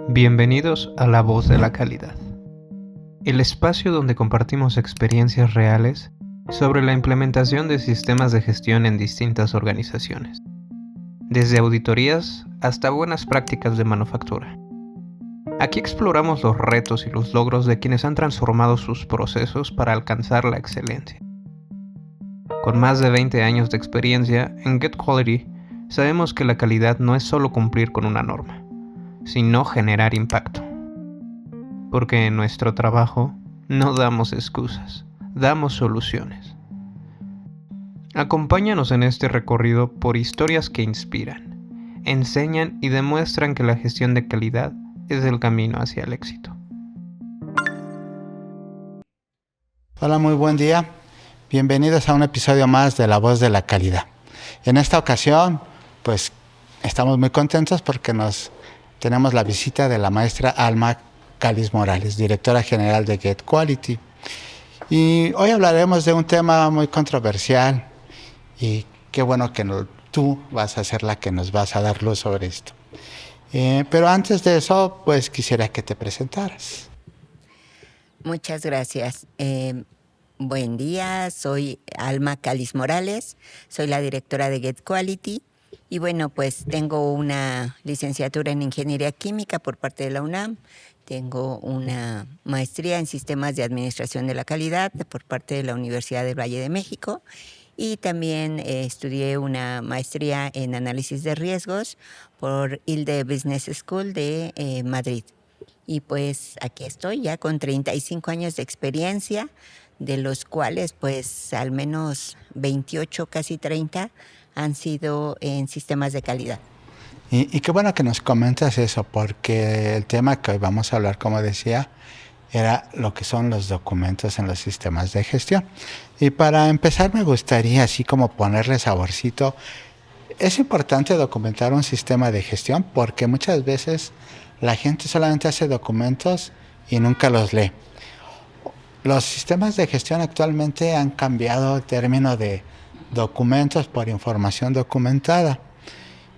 Bienvenidos a La Voz de la Calidad, el espacio donde compartimos experiencias reales sobre la implementación de sistemas de gestión en distintas organizaciones, desde auditorías hasta buenas prácticas de manufactura. Aquí exploramos los retos y los logros de quienes han transformado sus procesos para alcanzar la excelencia. Con más de 20 años de experiencia en Get Quality, sabemos que la calidad no es solo cumplir con una norma, sino generar impacto. Porque en nuestro trabajo no damos excusas, damos soluciones. Acompáñanos en este recorrido por historias que inspiran, enseñan y demuestran que la gestión de calidad es el camino hacia el éxito. Hola, muy buen día. Bienvenidos a un episodio más de La Voz de la Calidad. En esta ocasión, pues estamos muy contentos porque tenemos la visita de la maestra Alma Cáliz Morales, directora general de Get Quality. Y hoy hablaremos de un tema muy controversial y qué bueno que tú vas a ser la que nos vas a dar luz sobre esto. Pero antes de eso, pues quisiera que te presentaras. Muchas gracias. Buen día, soy Alma Cáliz Morales, soy la directora de Get Quality y bueno, pues tengo una licenciatura en Ingeniería Química por parte de la UNAM, tengo una maestría en Sistemas de Administración de la Calidad por parte de la Universidad del Valle de México y también estudié una maestría en Análisis de Riesgos por ILDE Business School de Madrid. Y pues aquí estoy ya con 35 años de experiencia, de los cuales pues al menos 28, casi 30 han sido en sistemas de calidad. Y qué bueno que nos comentas eso, porque el tema que hoy vamos a hablar, como decía, era lo que son los documentos en los sistemas de gestión. Y para empezar me gustaría así como ponerle saborcito. Es importante documentar un sistema de gestión porque muchas veces la gente solamente hace documentos y nunca los lee. Los sistemas de gestión actualmente han cambiado el término de documentos por información documentada.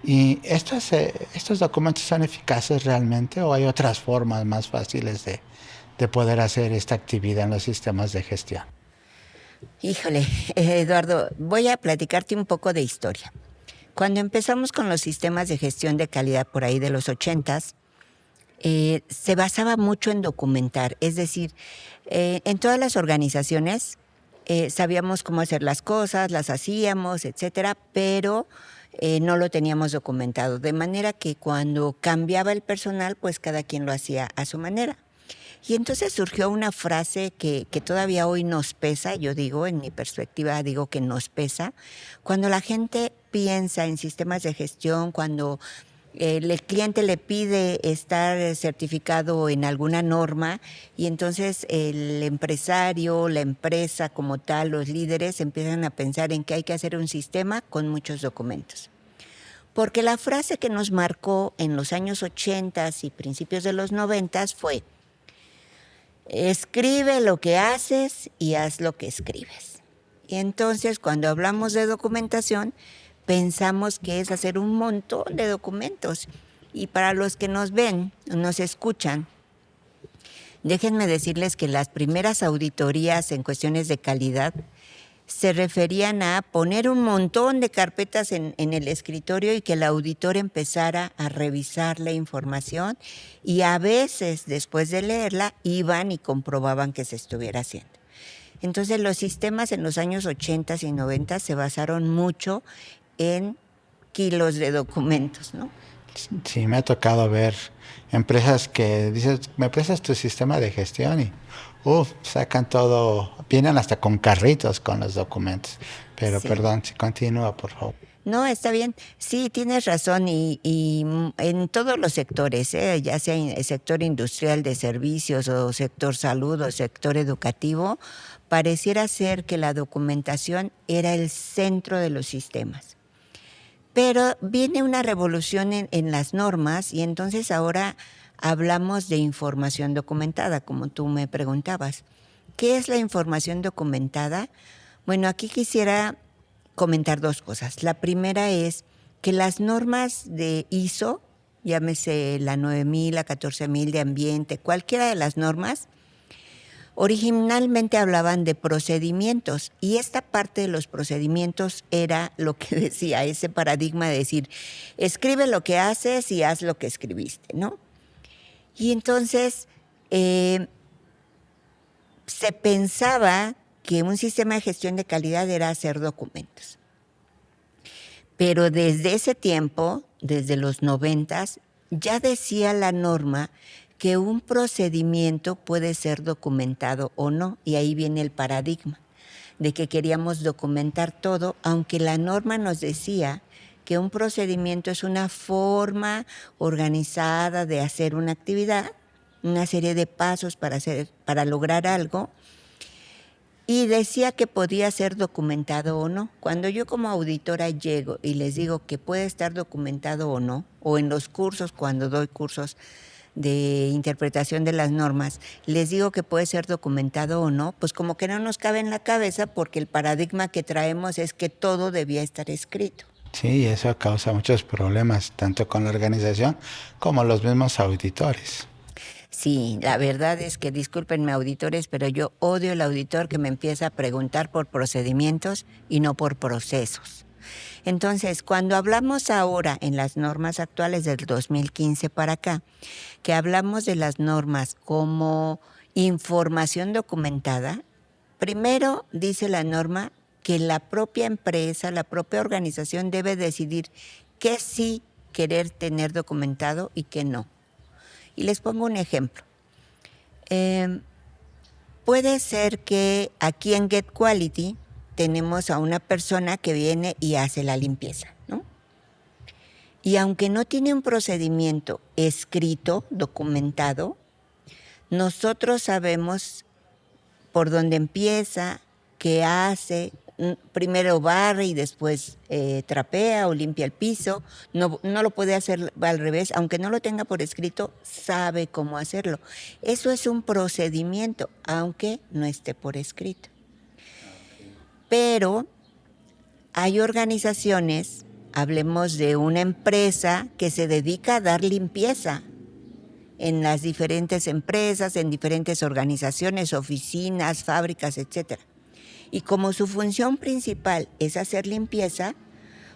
¿Y estos documentos son eficaces realmente o hay otras formas más fáciles de poder hacer esta actividad en los sistemas de gestión? Híjole, Eduardo, voy a platicarte un poco de historia. Cuando empezamos con los sistemas de gestión de calidad por ahí de los 80s, se basaba mucho en documentar, es decir, en todas las organizaciones sabíamos cómo hacer las cosas, las hacíamos, etcétera, pero no lo teníamos documentado, de manera que cuando cambiaba el personal, pues cada quien lo hacía a su manera. Y entonces surgió una frase que todavía hoy nos pesa, yo digo, en mi perspectiva digo que nos pesa, cuando la gente piensa en sistemas de gestión, cuando el cliente le pide estar certificado en alguna norma y entonces el empresario, la empresa como tal, los líderes empiezan a pensar en que hay que hacer un sistema con muchos documentos. Porque la frase que nos marcó en los años 80 y principios de los 90 fue: escribe lo que haces y haz lo que escribes. Y entonces cuando hablamos de documentación, pensamos que es hacer un montón de documentos. Y para los que nos ven, nos escuchan, déjenme decirles que las primeras auditorías en cuestiones de calidad se referían a poner un montón de carpetas en el escritorio y que el auditor empezara a revisar la información y a veces, después de leerla, iban y comprobaban que se estuviera haciendo. Entonces, los sistemas en los años 80 y 90 se basaron mucho en kilos de documentos, ¿no? Sí, me ha tocado ver empresas que dices, ¿me prestas tu sistema de gestión? Y sacan todo, vienen hasta con carritos con los documentos. Pero sí. Perdón, si continúa, por favor. No, está bien. Sí, tienes razón y en todos los sectores, ya sea en el sector industrial de servicios o sector salud o sector educativo, pareciera ser que la documentación era el centro de los sistemas. Pero viene una revolución en las normas y entonces ahora hablamos de información documentada, como tú me preguntabas. ¿Qué es la información documentada? Bueno, aquí quisiera comentar dos cosas. La primera es que las normas de ISO llámese la 9000, la 14000 de ambiente, cualquiera de las normas, originalmente hablaban de procedimientos y esta parte de los procedimientos era lo que decía, ese paradigma de decir, escribe lo que haces y haz lo que escribiste, ¿no? Y entonces se pensaba que un sistema de gestión de calidad era hacer documentos. Pero desde ese tiempo, desde los 90s, ya decía la norma que un procedimiento puede ser documentado o no, y ahí viene el paradigma de que queríamos documentar todo, aunque la norma nos decía que un procedimiento es una forma organizada de hacer una actividad, una serie de pasos para lograr algo, y decía que podía ser documentado o no. Cuando yo como auditora llego y les digo que puede estar documentado o no, o en los cursos, cuando doy cursos de interpretación de las normas, les digo que puede ser documentado o no, pues como que no nos cabe en la cabeza porque el paradigma que traemos es que todo debía estar escrito. Sí, eso causa muchos problemas, tanto con la organización como los mismos auditores. Sí, la verdad es que, discúlpenme auditores, pero yo odio el auditor que me empieza a preguntar por procedimientos y no por procesos. Entonces, cuando hablamos ahora en las normas actuales del 2015 para acá, que hablamos de las normas como información documentada, primero dice la norma que la propia empresa, la propia organización debe decidir qué sí querer tener documentado y qué no. Y les pongo un ejemplo. Puede ser que aquí en Get Quality tenemos a una persona que viene y hace la limpieza, ¿no? Y aunque no tiene un procedimiento escrito, documentado, nosotros sabemos por dónde empieza, qué hace, primero barre y después trapea o limpia el piso. No lo puede hacer al revés, aunque no lo tenga por escrito, sabe cómo hacerlo. Eso es un procedimiento, aunque no esté por escrito. Pero hay organizaciones, hablemos de una empresa que se dedica a dar limpieza en las diferentes empresas, en diferentes organizaciones, oficinas, fábricas, etcétera. Y como su función principal es hacer limpieza,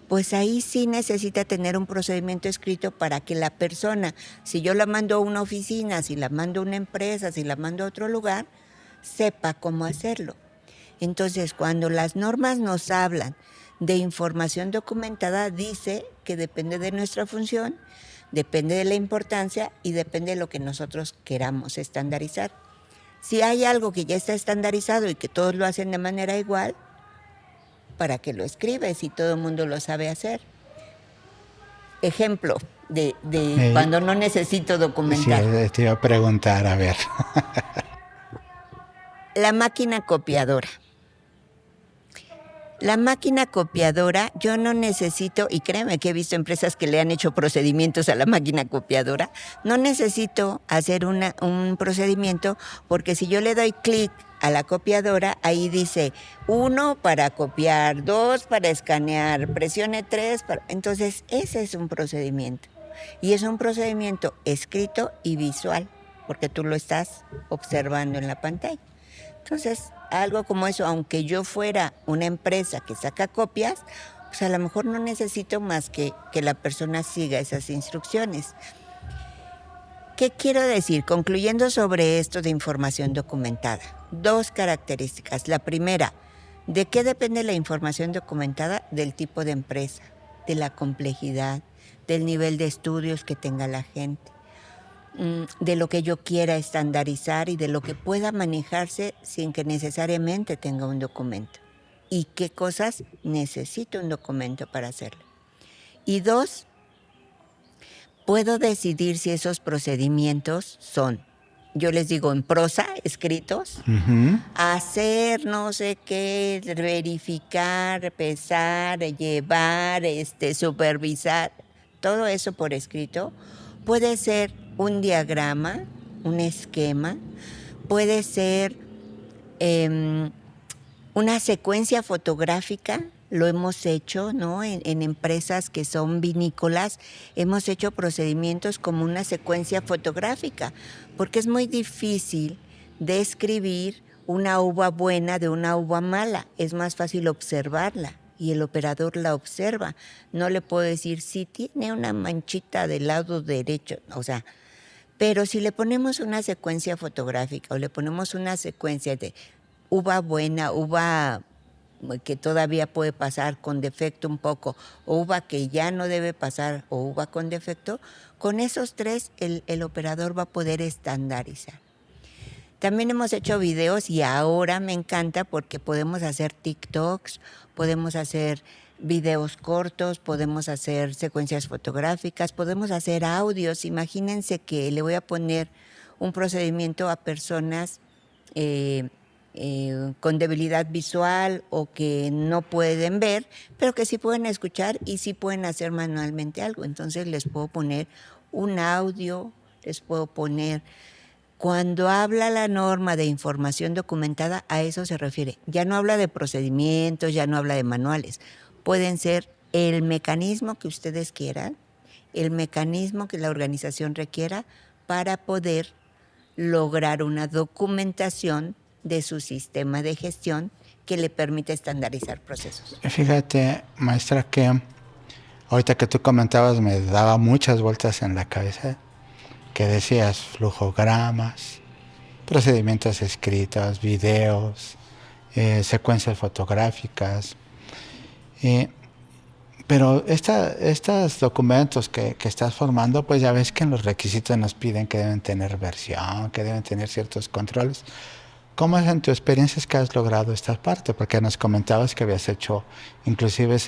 pues ahí sí necesita tener un procedimiento escrito para que la persona, si yo la mando a una oficina, si la mando a una empresa, si la mando a otro lugar, sepa cómo hacerlo. Entonces, cuando las normas nos hablan de información documentada, dice que depende de nuestra función, depende de la importancia y depende de lo que nosotros queramos estandarizar. Si hay algo que ya está estandarizado y que todos lo hacen de manera igual, ¿para qué lo escribes si todo el mundo lo sabe hacer? Ejemplo de cuando no necesito documentar. Sí, te iba a preguntar, a ver. La máquina copiadora. La máquina copiadora, yo no necesito, y créeme que he visto empresas que le han hecho procedimientos a la máquina copiadora, no necesito hacer un procedimiento porque si yo le doy clic a la copiadora, ahí dice 1 para copiar, 2 para escanear, presione 3 para... Entonces, ese es un procedimiento. Y es un procedimiento escrito y visual, porque tú lo estás observando en la pantalla. Entonces, algo como eso, aunque yo fuera una empresa que saca copias, pues a lo mejor no necesito más que la persona siga esas instrucciones. ¿Qué quiero decir? Concluyendo sobre esto de información documentada. 2 características. La primera, ¿de qué depende la información documentada? Del tipo de empresa, de la complejidad, del nivel de estudios que tenga la gente, de lo que yo quiera estandarizar y de lo que pueda manejarse sin que necesariamente tenga un documento. ¿Y qué cosas necesito un documento para hacerlo? Y 2, puedo decidir si esos procedimientos son, yo les digo en prosa, escritos, hacer no sé qué, verificar, pesar, llevar, supervisar, todo eso por escrito. Puede ser un diagrama, un esquema, puede ser una secuencia fotográfica lo hemos hecho, ¿no? En empresas que son vinícolas, hemos hecho procedimientos como una secuencia fotográfica, porque es muy difícil describir una uva buena de una uva mala. Es más fácil observarla y el operador la observa. No le puedo decir si tiene una manchita del lado derecho, o sea, pero si le ponemos una secuencia fotográfica o le ponemos una secuencia de uva buena, uva que todavía puede pasar con defecto un poco, o uva que ya no debe pasar, o uva con defecto, con esos tres el operador va a poder estandarizar. También hemos hecho videos y ahora me encanta porque podemos hacer TikToks, podemos hacer videos cortos, podemos hacer secuencias fotográficas, podemos hacer audios. Imagínense que le voy a poner un procedimiento a personas con debilidad visual o que no pueden ver, pero que sí pueden escuchar y sí pueden hacer manualmente algo. Entonces les puedo poner un audio, les puedo poner... Cuando habla la norma de información documentada, a eso se refiere. Ya no habla de procedimientos, ya no habla de manuales. Pueden ser el mecanismo que ustedes quieran, el mecanismo que la organización requiera para poder lograr una documentación de su sistema de gestión que le permite estandarizar procesos. Fíjate, maestra, que ahorita que tú comentabas me daba muchas vueltas en la cabeza, que decías flujogramas, procedimientos escritos, videos, secuencias fotográficas. Pero estos documentos que estás formando, pues ya ves que en los requisitos nos piden que deben tener versión, que deben tener ciertos controles. ¿Cómo es en tu experiencia es que has logrado esta parte? Porque nos comentabas que habías hecho inclusive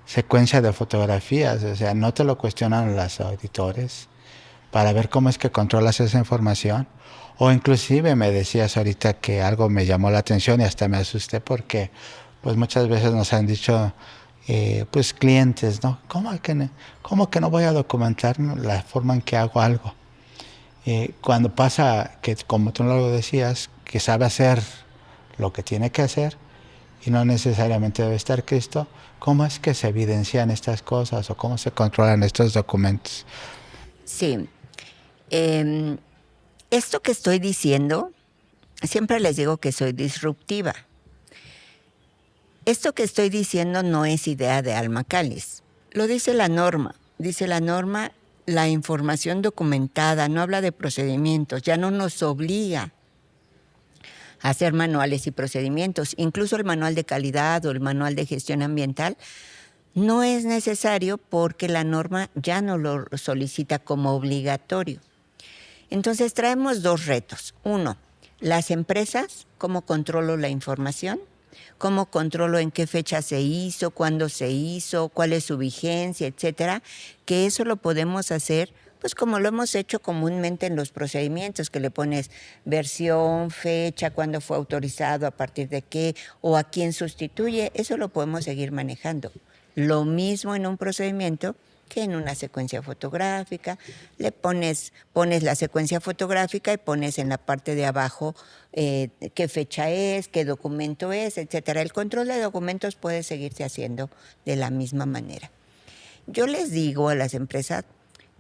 secuencia de fotografías, o sea, no te lo cuestionan los auditores para ver cómo es que controlas esa información. O inclusive me decías ahorita que algo me llamó la atención y hasta me asusté porque pues muchas veces nos han dicho pues clientes, ¿no? ¿Cómo que no voy a documentar la forma en que hago algo? Cuando pasa que, como tú lo decías, que sabe hacer lo que tiene que hacer y no necesariamente debe estar Cristo, ¿cómo es que se evidencian estas cosas o cómo se controlan estos documentos? Sí. Esto que estoy diciendo, siempre les digo que soy disruptiva. Esto que estoy diciendo no es idea de Alma Cáliz. Lo dice la norma. Dice la norma, la información documentada, no habla de procedimientos, ya no nos obliga a hacer manuales y procedimientos. Incluso el manual de calidad o el manual de gestión ambiental no es necesario porque la norma ya no lo solicita como obligatorio. Entonces traemos dos retos. Uno, las empresas, cómo controlo la información, cómo controlo en qué fecha se hizo, cuándo se hizo, cuál es su vigencia, etcétera, que eso lo podemos hacer pues como lo hemos hecho comúnmente en los procedimientos, que le pones versión, fecha, cuándo fue autorizado, a partir de qué, o a quién sustituye, eso lo podemos seguir manejando. Lo mismo en un procedimiento que en una secuencia fotográfica. Le pones la secuencia fotográfica y pones en la parte de abajo qué fecha es, qué documento es, etcétera. El control de documentos puede seguirse haciendo de la misma manera. Yo les digo a las empresas,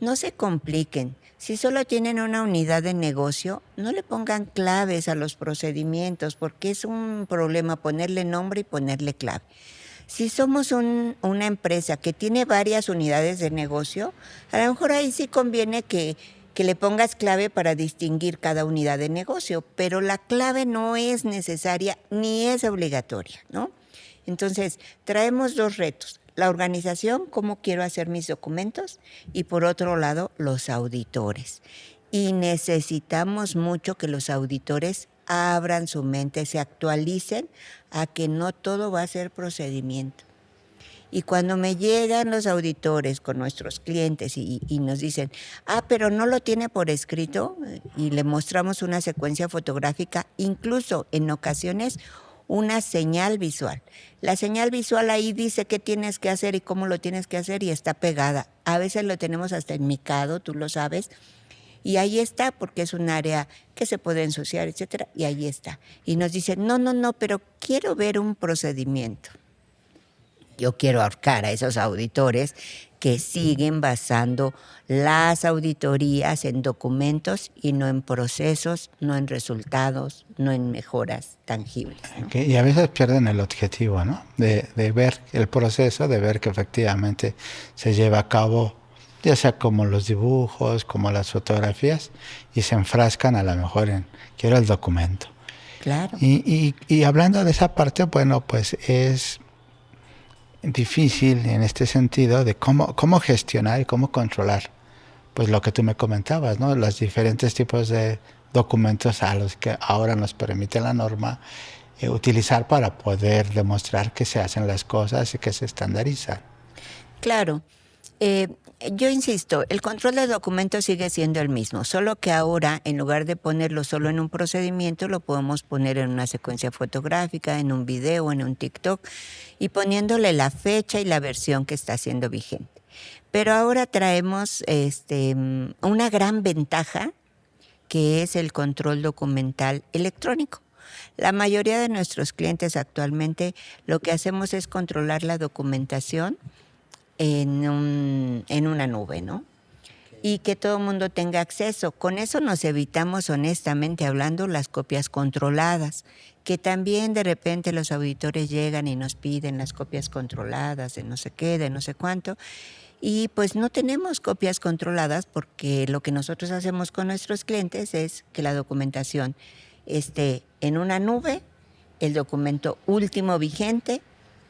no se compliquen. Si solo tienen una unidad de negocio, no le pongan claves a los procedimientos, porque es un problema ponerle nombre y ponerle clave. Si somos una empresa que tiene varias unidades de negocio, a lo mejor ahí sí conviene que le pongas clave para distinguir cada unidad de negocio, pero la clave no es necesaria ni es obligatoria, ¿no? Entonces, traemos dos retos. La organización, cómo quiero hacer mis documentos, y por otro lado, los auditores. Y necesitamos mucho que los auditores abran su mente, se actualicen a que no todo va a ser procedimiento. Y cuando me llegan los auditores con nuestros clientes y nos dicen, pero no lo tiene por escrito, y le mostramos una secuencia fotográfica, incluso en ocasiones una señal visual. La señal visual ahí dice qué tienes que hacer y cómo lo tienes que hacer y está pegada. A veces lo tenemos hasta enmicado, tú lo sabes, y ahí está porque es un área que se puede ensuciar, etcétera, y ahí está. Y nos dicen, no, pero quiero ver un procedimiento. Yo quiero ahorcar a esos auditores que siguen basando las auditorías en documentos y no en procesos, no en resultados, no en mejoras tangibles, ¿no? Okay. Y a veces pierden el objetivo, ¿no? De ver el proceso, de ver que efectivamente se lleva a cabo, ya sea como los dibujos, como las fotografías, y se enfrascan a lo mejor en, quiero el documento. Claro. Y hablando de esa parte, bueno, pues es difícil en este sentido de cómo gestionar y cómo controlar, pues lo que tú me comentabas, ¿no? Los diferentes tipos de documentos a los que ahora nos permite la norma utilizar para poder demostrar que se hacen las cosas y que se estandarizan. Claro. Yo insisto, el control de documentos sigue siendo el mismo, solo que ahora, en lugar de ponerlo solo en un procedimiento, lo podemos poner en una secuencia fotográfica, en un video, en un TikTok, y poniéndole la fecha y la versión que está siendo vigente. Pero ahora traemos una gran ventaja, que es el control documental electrónico. La mayoría de nuestros clientes actualmente lo que hacemos es controlar la documentación en una nube, ¿no? Y que todo el mundo tenga acceso. Con eso nos evitamos, honestamente hablando, las copias controladas, que también de repente los auditores llegan y nos piden las copias controladas de no sé qué, de no sé cuánto, y pues no tenemos copias controladas porque lo que nosotros hacemos con nuestros clientes es que la documentación esté en una nube, el documento último vigente,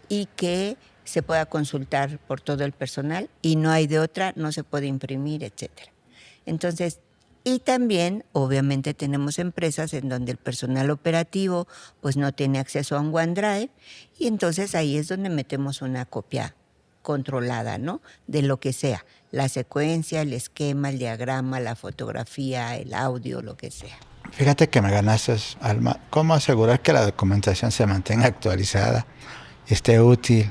y que se pueda consultar por todo el personal y no hay de otra, no se puede imprimir, etcétera. Entonces, y también, obviamente, tenemos empresas en donde el personal operativo pues no tiene acceso a un OneDrive y entonces ahí es donde metemos una copia controlada, ¿no? De lo que sea, la secuencia, el esquema, el diagrama, la fotografía, el audio, lo que sea. Fíjate que me ganaste, Alma. ¿Cómo asegurar que la documentación se mantenga actualizada, esté útil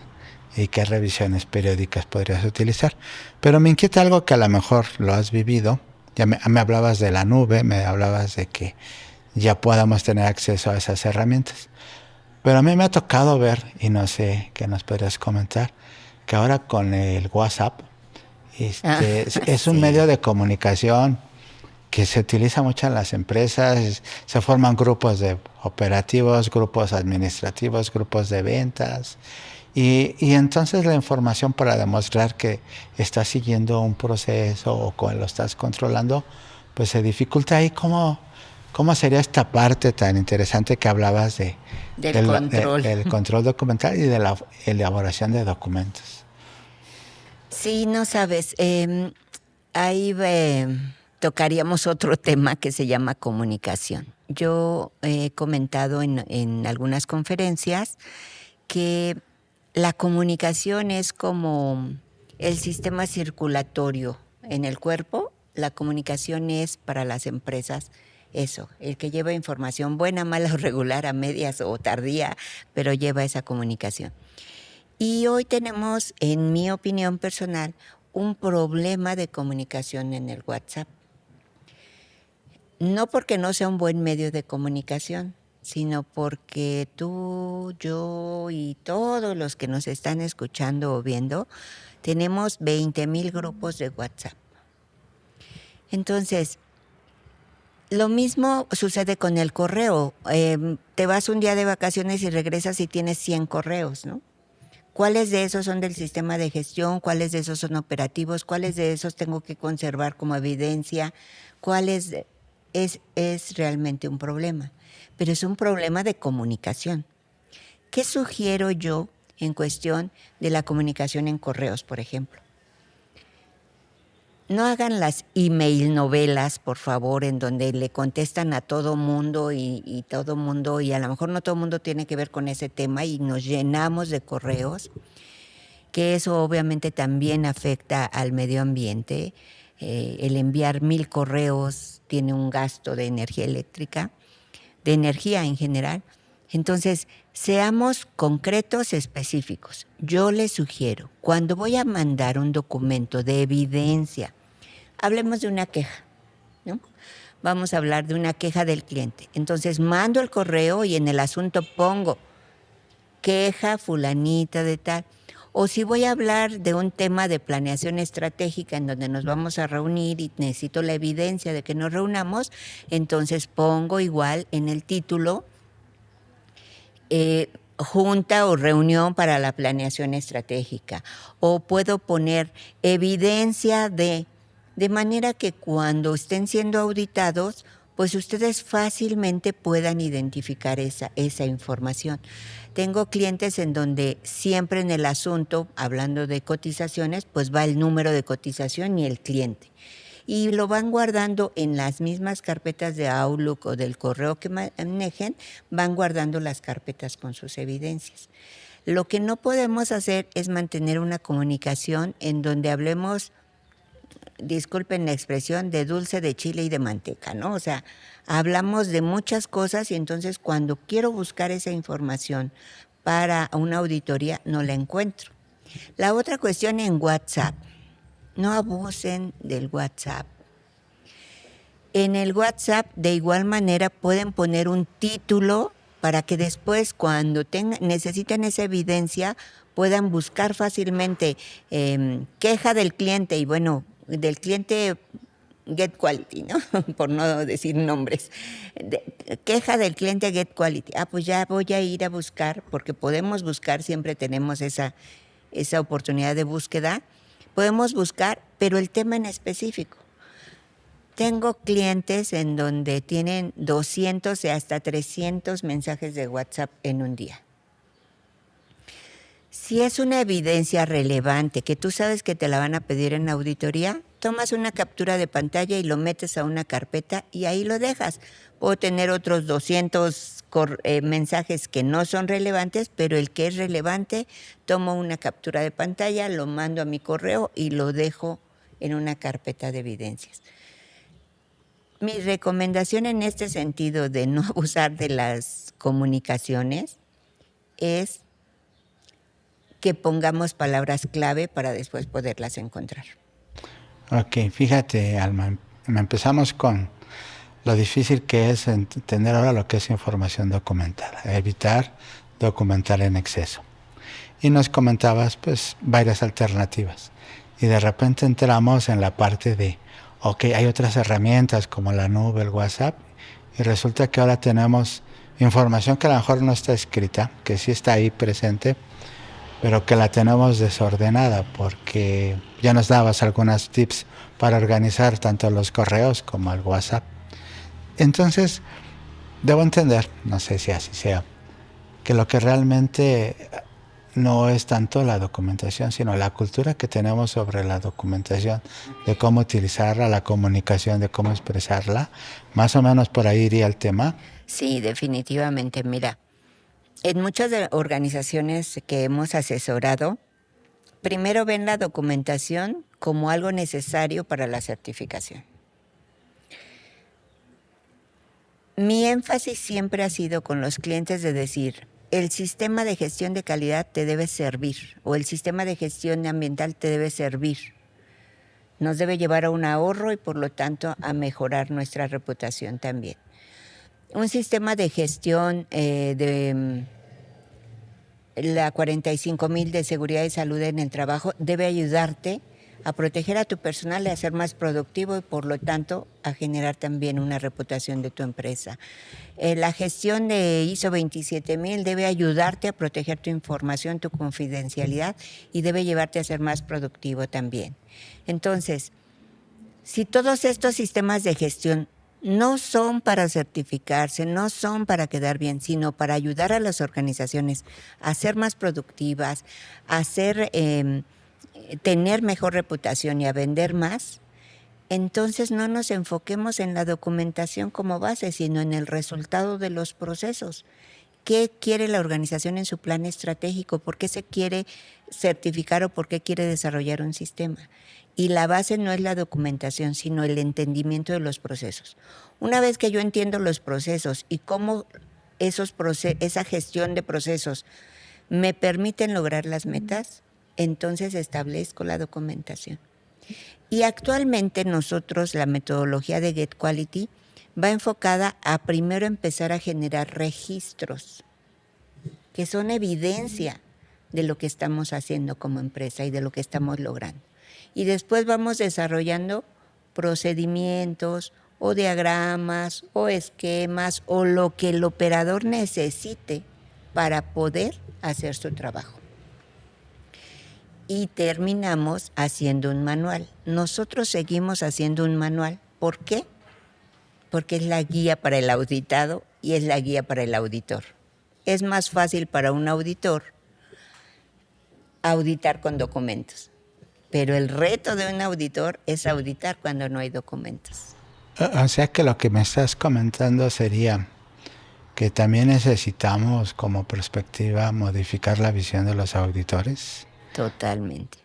y qué revisiones periódicas podrías utilizar? Pero me inquieta algo que a lo mejor lo has vivido. Ya me hablabas de la nube, me hablabas de que ya podamos tener acceso a esas herramientas. Pero a mí me ha tocado ver, y no sé qué nos podrías comentar, que ahora con el WhatsApp es un sí. medio de comunicación que se utiliza mucho en las empresas. Se forman grupos de operativos, grupos administrativos, grupos de ventas. Y entonces la información para demostrar que estás siguiendo un proceso o lo estás controlando, pues se dificulta ahí. ¿Cómo sería esta parte tan interesante que hablabas del control documental y de la elaboración de documentos? Sí, no sabes, ahí tocaríamos otro tema que se llama comunicación. Yo he comentado en algunas conferencias que la comunicación es como el sistema circulatorio en el cuerpo. La comunicación es para las empresas eso, el que lleva información buena, mala o regular, a medias o tardía, pero lleva esa comunicación. Y hoy tenemos, en mi opinión personal, un problema de comunicación en el WhatsApp. No porque no sea un buen medio de comunicación, sino porque tú, yo y todos los que nos están escuchando o viendo, tenemos 20,000 grupos de WhatsApp. Entonces, lo mismo sucede con el correo. Te vas un día de vacaciones y regresas y tienes 100 correos, ¿no? ¿Cuáles de esos son del sistema de gestión? ¿Cuáles de esos son operativos? ¿Cuáles de esos tengo que conservar como evidencia? ¿Cuáles es realmente un problema? Pero es un problema de comunicación. ¿Qué sugiero yo en cuestión de la comunicación en correos, por ejemplo? No hagan las email novelas, por favor, en donde le contestan a todo mundo y todo mundo, y a lo mejor no todo mundo tiene que ver con ese tema y nos llenamos de correos, que eso obviamente también afecta al medio ambiente. El enviar 1,000 correos tiene un gasto de energía eléctrica, de energía en general. Entonces, seamos concretos, específicos. Yo les sugiero, cuando voy a mandar un documento de evidencia, hablemos de una queja, ¿no? Vamos a hablar de una queja del cliente. Entonces, mando el correo y en el asunto pongo queja fulanita de tal. O si voy a hablar de un tema de planeación estratégica en donde nos vamos a reunir y necesito la evidencia de que nos reunamos, entonces pongo igual en el título junta o reunión para la planeación estratégica. O puedo poner evidencia de manera que cuando estén siendo auditados, pues ustedes fácilmente puedan identificar esa información. Tengo clientes en donde siempre en el asunto, hablando de cotizaciones, pues va el número de cotización y el cliente. Y lo van guardando en las mismas carpetas de Outlook o del correo que manejen, van guardando las carpetas con sus evidencias. Lo que no podemos hacer es mantener una comunicación en donde hablemos, disculpen la expresión, de dulce de chile y de manteca, ¿no? O sea, hablamos de muchas cosas y entonces cuando quiero buscar esa información para una auditoría no la encuentro. La otra cuestión en WhatsApp. No abusen del WhatsApp. En el WhatsApp, de igual manera, pueden poner un título para que después, cuando necesiten esa evidencia, puedan buscar fácilmente queja del cliente, y bueno, del cliente Get Quality, ¿no? Por no decir nombres. Queja del cliente Get Quality. Pues ya voy a ir a buscar, porque podemos buscar, siempre tenemos esa oportunidad de búsqueda. Podemos buscar, pero el tema en específico. Tengo clientes en donde tienen 200 y hasta 300 mensajes de WhatsApp en un día. Si es una evidencia relevante que tú sabes que te la van a pedir en auditoría, tomas una captura de pantalla y lo metes a una carpeta y ahí lo dejas. Puedo tener otros 200 mensajes que no son relevantes, pero el que es relevante, tomo una captura de pantalla, lo mando a mi correo y lo dejo en una carpeta de evidencias. Mi recomendación en este sentido de no abusar de las comunicaciones es que pongamos palabras clave para después poderlas encontrar. Ok, fíjate, Alma, empezamos con lo difícil que es entender ahora lo que es información documentada, evitar documentar en exceso. Y nos comentabas pues varias alternativas. Y de repente entramos en la parte de, ok, hay otras herramientas como la nube, el WhatsApp, y resulta que ahora tenemos información que a lo mejor no está escrita, que sí está ahí presente, pero que la tenemos desordenada, porque ya nos dabas algunos tips para organizar tanto los correos como el WhatsApp. Entonces, debo entender, no sé si así sea, que lo que realmente no es tanto la documentación, sino la cultura que tenemos sobre la documentación, de cómo utilizarla, la comunicación, de cómo expresarla. Más o menos por ahí iría el tema. Sí, definitivamente. Mira, en muchas organizaciones que hemos asesorado, primero ven la documentación como algo necesario para la certificación. Mi énfasis siempre ha sido con los clientes de decir, el sistema de gestión de calidad te debe servir, o el sistema de gestión ambiental te debe servir. Nos debe llevar a un ahorro y por lo tanto a mejorar nuestra reputación también. Un sistema de gestión de la 45,000 de seguridad y salud en el trabajo debe ayudarte a proteger a tu personal y a ser más productivo y por lo tanto a generar también una reputación de tu empresa. La gestión de ISO 27000 debe ayudarte a proteger tu información, tu confidencialidad y debe llevarte a ser más productivo también. Entonces, si todos estos sistemas de gestión no son para certificarse, no son para quedar bien, sino para ayudar a las organizaciones a ser más productivas, a tener mejor reputación y a vender más, entonces no nos enfoquemos en la documentación como base, sino en el resultado de los procesos. ¿Qué quiere la organización en su plan estratégico? ¿Por qué se quiere certificar o por qué quiere desarrollar un sistema? Y la base no es la documentación, sino el entendimiento de los procesos. Una vez que yo entiendo los procesos y cómo esa gestión de procesos me permiten lograr las metas, entonces establezco la documentación. Y actualmente nosotros, la metodología de Get Quality va enfocada a primero empezar a generar registros, que son evidencia de lo que estamos haciendo como empresa y de lo que estamos logrando. Y después vamos desarrollando procedimientos o diagramas o esquemas o lo que el operador necesite para poder hacer su trabajo. Y terminamos haciendo un manual. Nosotros seguimos haciendo un manual. ¿Por qué? Porque es la guía para el auditado y es la guía para el auditor. Es más fácil para un auditor auditar con documentos, pero el reto de un auditor es auditar cuando no hay documentos. O sea que lo que me estás comentando sería que también necesitamos como perspectiva modificar la visión de los auditores. Totalmente,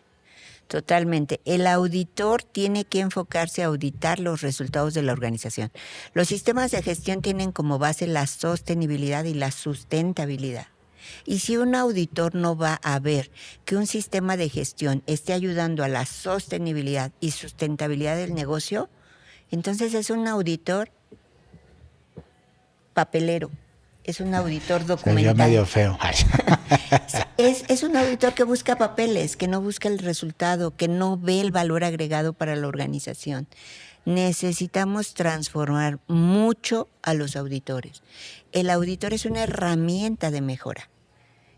totalmente. El auditor tiene que enfocarse a auditar los resultados de la organización. Los sistemas de gestión tienen como base la sostenibilidad y la sustentabilidad. Y si un auditor no va a ver que un sistema de gestión esté ayudando a la sostenibilidad y sustentabilidad del negocio, entonces es un auditor papelero, es un auditor documental. Sería medio feo. Es un auditor que busca papeles, que no busca el resultado, que no ve el valor agregado para la organización. Necesitamos transformar mucho a los auditores. El auditor es una herramienta de mejora.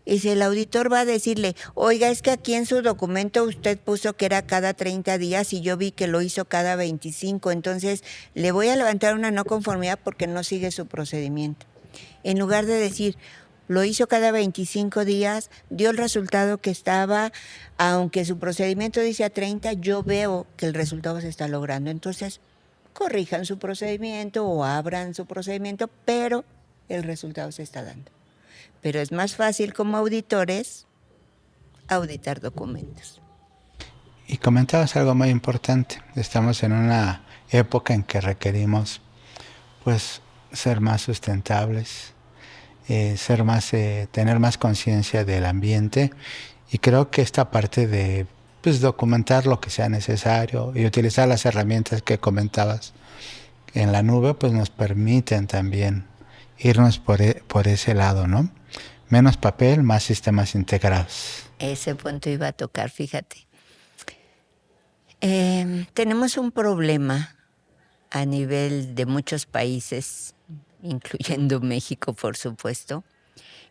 Y si el auditor va a decirle, oiga, es que aquí en su documento usted puso que era cada 30 días y yo vi que lo hizo cada 25, entonces le voy a levantar una no conformidad porque no sigue su procedimiento. En lugar de decir, lo hizo cada 25 días, dio el resultado que estaba, aunque su procedimiento dice a 30, yo veo que el resultado se está logrando. Entonces, corrijan su procedimiento o abran su procedimiento, pero el resultado se está dando. Pero es más fácil como auditores auditar documentos. Y comentabas algo muy importante. Estamos en una época en que requerimos pues ser más sustentables, tener más conciencia del ambiente, y creo que esta parte de pues documentar lo que sea necesario y utilizar las herramientas que comentabas en la nube pues nos permiten también irnos por ese lado, ¿no? Menos papel, más sistemas integrados. Ese punto iba a tocar, fíjate. Tenemos un problema a nivel de muchos países, incluyendo México, por supuesto,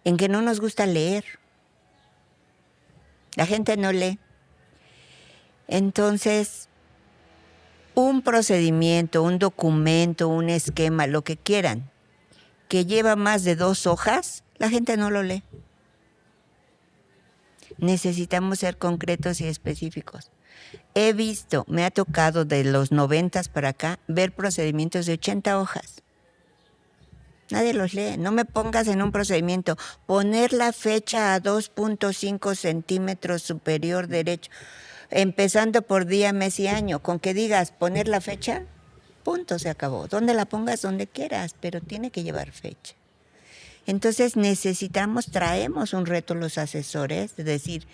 en que no nos gusta leer. La gente no lee. Entonces, un procedimiento, un documento, un esquema, lo que quieran, que lleva más de 2 hojas, la gente no lo lee. Necesitamos ser concretos y específicos. Me ha tocado de los 90 para acá, ver procedimientos de 80 hojas. Nadie los lee. No me pongas en un procedimiento, poner la fecha a 2.5 centímetros superior derecho, empezando por día, mes y año. Con que digas poner la fecha, punto, se acabó. Donde la pongas, donde quieras, pero tiene que llevar fecha. Entonces traemos un reto los asesores, de decir,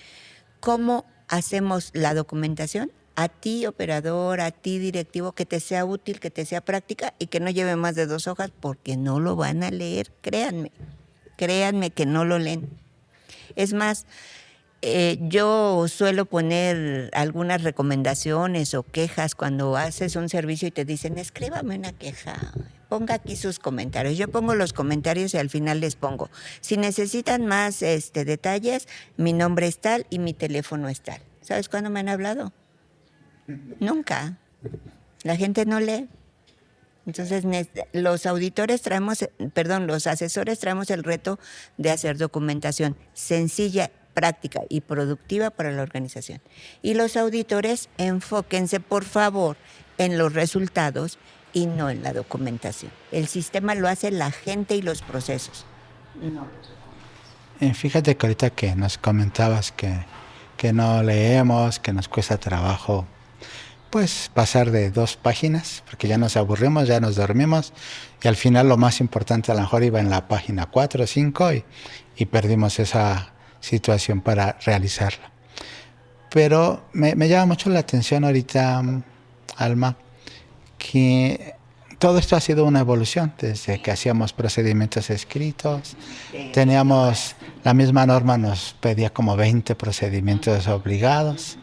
¿cómo hacemos la documentación? A ti, operador, a ti, directivo, que te sea útil, que te sea práctica y que no lleve más de 2 hojas porque no lo van a leer, créanme que no lo leen. Es más, yo suelo poner algunas recomendaciones o quejas cuando haces un servicio y te dicen, escríbame una queja, ponga aquí sus comentarios. Yo pongo los comentarios y al final les pongo, si necesitan más detalles, mi nombre es tal y mi teléfono es tal. ¿Sabes cuándo me han hablado? Nunca. La gente no lee. Entonces, los asesores traemos el reto de hacer documentación sencilla, práctica y productiva para la organización. Y los auditores, enfóquense, por favor, en los resultados y no en la documentación. El sistema lo hace la gente y los procesos. No. Fíjate que ahorita que nos comentabas que no leemos, que nos cuesta trabajo pues pasar de 2 páginas, porque ya nos aburrimos, ya nos dormimos, y al final lo más importante a lo mejor iba en la página 4 o 5 y perdimos esa situación para realizarla. Pero me llama mucho la atención ahorita, Alma, que todo esto ha sido una evolución desde que hacíamos procedimientos escritos. Teníamos, la misma norma nos pedía como 20 procedimientos obligados.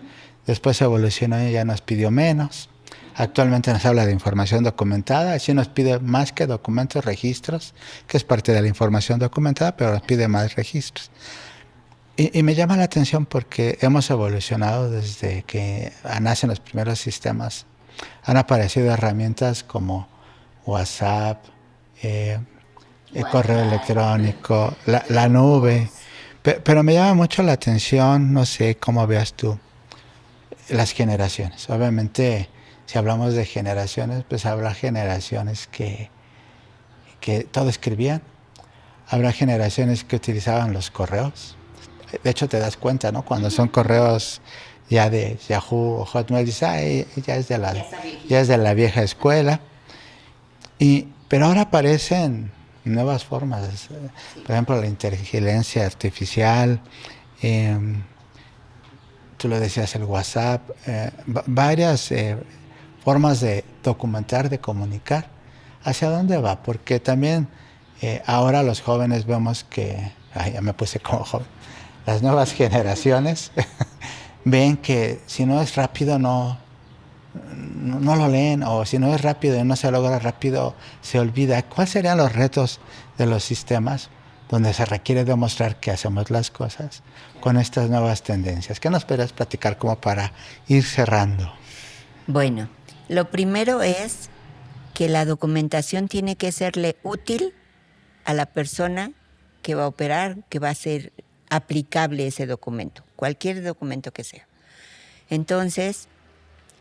Después evolucionó y ya nos pidió menos. Actualmente nos habla de información documentada, así nos pide más que documentos, registros, que es parte de la información documentada, pero nos pide más registros. Y me llama la atención porque hemos evolucionado desde que nacen los primeros sistemas. Han aparecido herramientas como WhatsApp, correo electrónico, la nube. Pero me llama mucho la atención, no sé cómo veas tú, las generaciones. Obviamente, si hablamos de generaciones, pues habrá generaciones que todo escribían. Habrá generaciones que utilizaban los correos. De hecho, te das cuenta, ¿no? Cuando son correos ya de Yahoo o Hotmail, dices, ya es de la vieja escuela. Pero ahora aparecen nuevas formas. Por ejemplo, la inteligencia artificial, tú lo decías, el WhatsApp, varias formas de documentar, de comunicar. ¿Hacia dónde va? Porque también ahora los jóvenes vemos que, ya me puse como joven, las nuevas generaciones ven que si no es rápido no lo leen, o si no es rápido y no se logra rápido, se olvida. ¿Cuáles serían los retos de los sistemas donde se requiere demostrar que hacemos las cosas con estas nuevas tendencias? ¿Qué nos podrías platicar como para ir cerrando? Bueno, lo primero es que la documentación tiene que serle útil a la persona que va a operar, que va a ser aplicable ese documento, cualquier documento que sea. Entonces,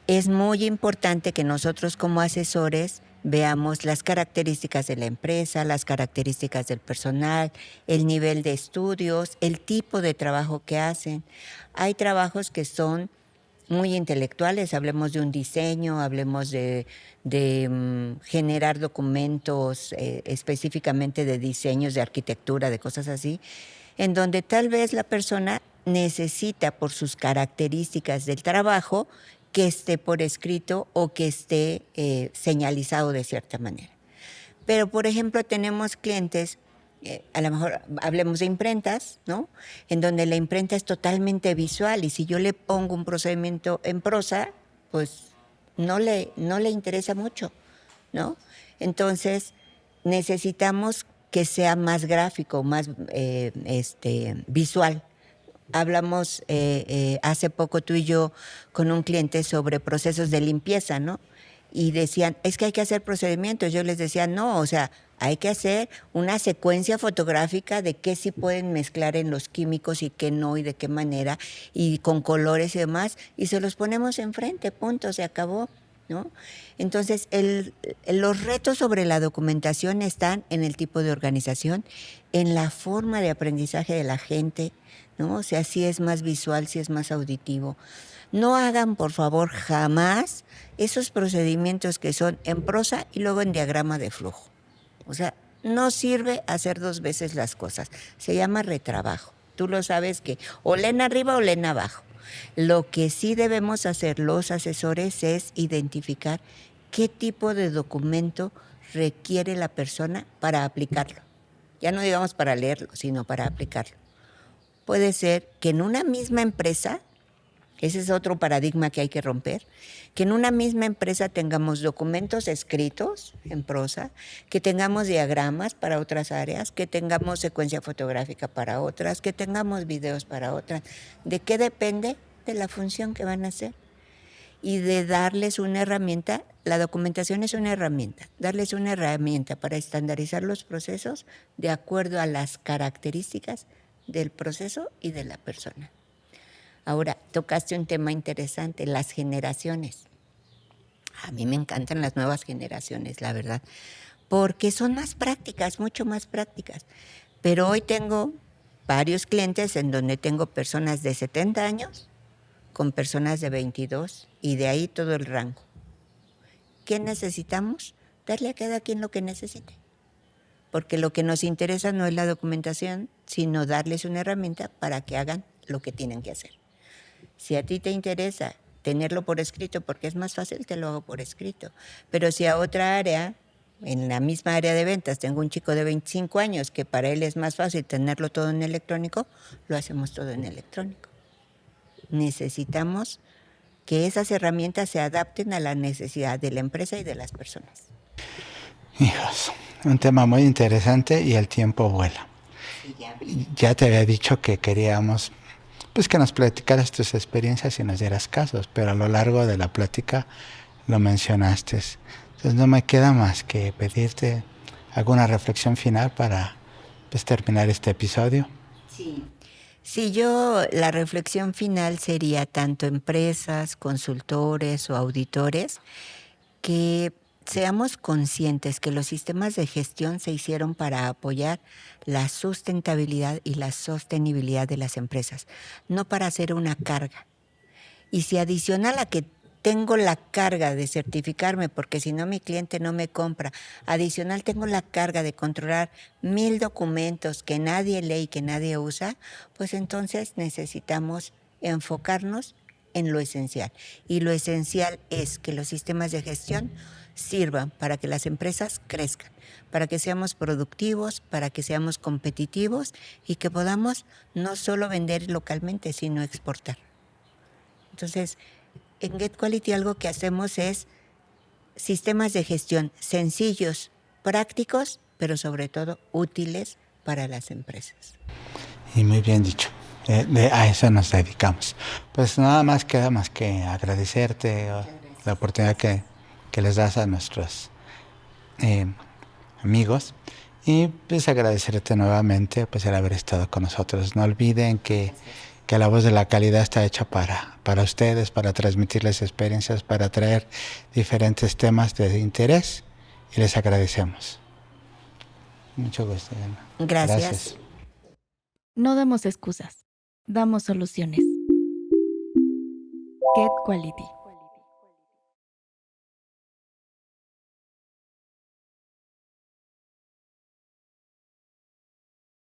es muy importante que nosotros como asesores veamos las características de la empresa, las características del personal, el nivel de estudios, el tipo de trabajo que hacen. Hay trabajos que son muy intelectuales, hablemos de un diseño, hablemos de generar documentos específicamente de diseños de arquitectura, de cosas así, en donde tal vez la persona necesita por sus características del trabajo que esté por escrito o que esté señalizado de cierta manera. Pero, por ejemplo, tenemos clientes, a lo mejor hablemos de imprentas, ¿no? En donde la imprenta es totalmente visual y si yo le pongo un procedimiento en prosa, pues no le interesa mucho, ¿no? Entonces, necesitamos que sea más gráfico, más visual. Hablamos hace poco tú y yo con un cliente sobre procesos de limpieza, ¿no? Y decían, es que hay que hacer procedimientos. Yo les decía, no, o sea, hay que hacer una secuencia fotográfica de qué sí pueden mezclar en los químicos y qué no, y de qué manera, y con colores y demás, y se los ponemos enfrente, punto, se acabó, ¿no? Entonces, los retos sobre la documentación están en el tipo de organización, en la forma de aprendizaje de la gente, ¿no? O sea, si es más visual, si es más auditivo. No hagan, por favor, jamás esos procedimientos que son en prosa y luego en diagrama de flujo. O sea, no sirve hacer dos veces las cosas. Se llama retrabajo. Tú lo sabes que o leen arriba o leen abajo. Lo que sí debemos hacer los asesores es identificar qué tipo de documento requiere la persona para aplicarlo. Ya no digamos para leerlo, sino para aplicarlo. Puede ser que en una misma empresa, ese es otro paradigma que hay que romper, que en una misma empresa tengamos documentos escritos en prosa, que tengamos diagramas para otras áreas, que tengamos secuencia fotográfica para otras, que tengamos videos para otras. ¿De qué depende? De la función que van a hacer y de darles una herramienta. La documentación es una herramienta, darles una herramienta para estandarizar los procesos de acuerdo a las características del proceso y de la persona. Ahora, tocaste un tema interesante, las generaciones. A mí me encantan las nuevas generaciones, la verdad, porque son más prácticas, mucho más prácticas. Pero hoy tengo varios clientes en donde tengo personas de 70 años con personas de 22 y de ahí todo el rango. ¿Qué necesitamos? Darle a cada quien lo que necesite. Porque lo que nos interesa no es la documentación, sino darles una herramienta para que hagan lo que tienen que hacer. Si a ti te interesa tenerlo por escrito porque es más fácil, te lo hago por escrito. Pero si a otra área en la misma área de ventas tengo un chico de 25 años que para él es más fácil tenerlo todo en electrónico, lo hacemos todo en electrónico. Necesitamos que esas herramientas se adapten a la necesidad de la empresa y de las personas. Hijos, un tema muy interesante y el tiempo vuela. Ya te había dicho que queríamos pues que nos platicaras tus experiencias y nos dieras casos, pero a lo largo de la plática lo mencionaste. Entonces no me queda más que pedirte alguna reflexión final para pues, terminar este episodio. Sí, la reflexión final sería tanto empresas, consultores o auditores, que seamos conscientes que los sistemas de gestión se hicieron para apoyar la sustentabilidad y la sostenibilidad de las empresas, no para hacer una carga. Y si adicional a que tengo la carga de certificarme, porque si no mi cliente no me compra, adicional tengo la carga de controlar 1000 documentos que nadie lee y que nadie usa, pues entonces necesitamos enfocarnos en lo esencial. Y lo esencial es que los sistemas de gestión sirvan para que las empresas crezcan, para que seamos productivos, para que seamos competitivos y que podamos no solo vender localmente, sino exportar. Entonces, en Get Quality algo que hacemos es sistemas de gestión sencillos, prácticos, pero sobre todo útiles para las empresas. Y muy bien dicho. A eso nos dedicamos. Pues nada más queda más que agradecerte la oportunidad que les das a nuestros amigos y pues agradecerte nuevamente pues el haber estado con nosotros. No olviden que la voz de la calidad está hecha para ustedes, para transmitirles experiencias, para traer diferentes temas de interés y les agradecemos. Mucho gusto, Diana. Gracias. No damos excusas, damos soluciones. Get Quality.